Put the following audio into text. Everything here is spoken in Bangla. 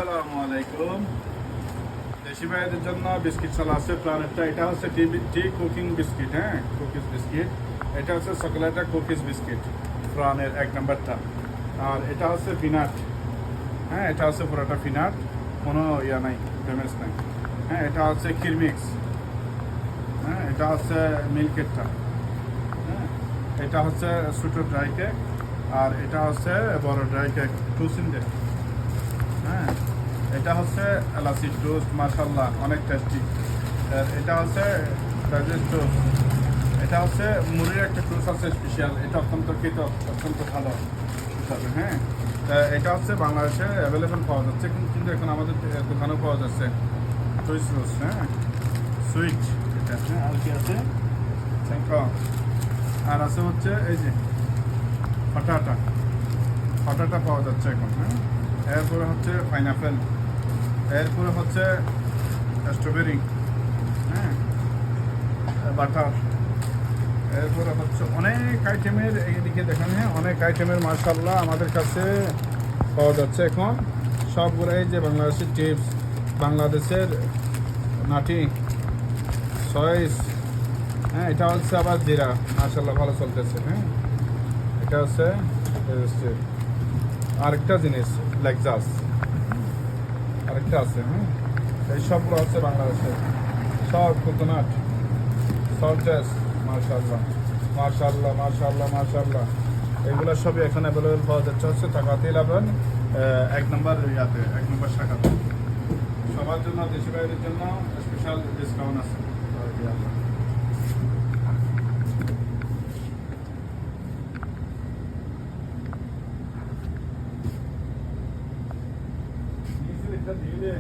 আসসালামু আলাইকুম। দেশি ভাইদের জন্য বিস্কিট চলা আছে প্ল্যানেটটা। এটা হচ্ছে টি কুকিং বিস্কিট, হ্যাঁ, কুকিজ বিস্কিট। এটা হচ্ছে চকলেটের কুকিজ বিস্কিট, প্রাণের 1 নম্বরটা। আর এটা হচ্ছে পিনাট, হ্যাঁ, এটা হচ্ছে পুরোটা পিনাট, কোনো ইয়া নাই, ড্যামেজ নাই। হ্যাঁ, এটা হচ্ছে কিরমিক্স, হ্যাঁ, এটা হচ্ছে মিল্কেটটা, হ্যাঁ, এটা হচ্ছে ছোটো ড্রাই কেক, আর এটা হচ্ছে বড় ড্রাই কেক, 2 সিন্ডে। হ্যাঁ, এটা হচ্ছে এলাচির টোস্ট, মাশাল্লাহ অনেক টেস্টি। এটা হচ্ছে রাজেশ টোস্ট। এটা হচ্ছে মুড়ির একটা টোস্ট আছে স্পেশাল, এটা অত্যন্ত খেতে অত্যন্ত ভালো হিসাবে। হ্যাঁ, এটা হচ্ছে বাংলাদেশে অ্যাভেলেবেল পাওয়া যাচ্ছে, কিন্তু এখন আমাদের দোকানেও পাওয়া যাচ্ছে চয়েস রোস্ট, হ্যাঁ, সুইট এটা। হ্যাঁ, আর কি আছে, আর আছে হচ্ছে এই যে ফটাটা পাওয়া যাচ্ছে এখন। হ্যাঁ, এরপরে হচ্ছে পাইনাপেল, এরপরে হচ্ছে স্ট্রবেরি, হ্যাঁ, বাটার, এরপরে হচ্ছে অনেক আইটেমের, এইদিকে দেখেন, হ্যাঁ, অনেক আইটেমের মাশাআল্লাহ আমাদের কাছে পাওয়া যাচ্ছে এখন সবগুলো। এই যে বাংলাদেশের চিপস, বাংলাদেশের নাটি সয়েস, হ্যাঁ, এটা হচ্ছে আবার জিরা, মাশাআল্লাহ ভালো চলতেছে। হ্যাঁ, এটা হচ্ছে আরেকটা জিনিস লেক্সাস, আরেকটা আছে। হ্যাঁ, এই সবগুলো হচ্ছে বাংলাদেশের সব কোকোনাট সল্টেস, মাশাআল্লাহ মাশাআল্লাহ মাশাআল্লাহ মাশাআল্লাহ, এগুলো সবই এখানে অ্যাভেলেবেল পাওয়া যাচ্ছে হচ্ছে টাকাতেই লাভেন 1 নম্বর ইয়াতে, 1 নম্বর শাখাতে। সবার জন্য, দেশি বাইরের জন্য স্পেশাল ডিসকাউন্ট আছে। দিয়ে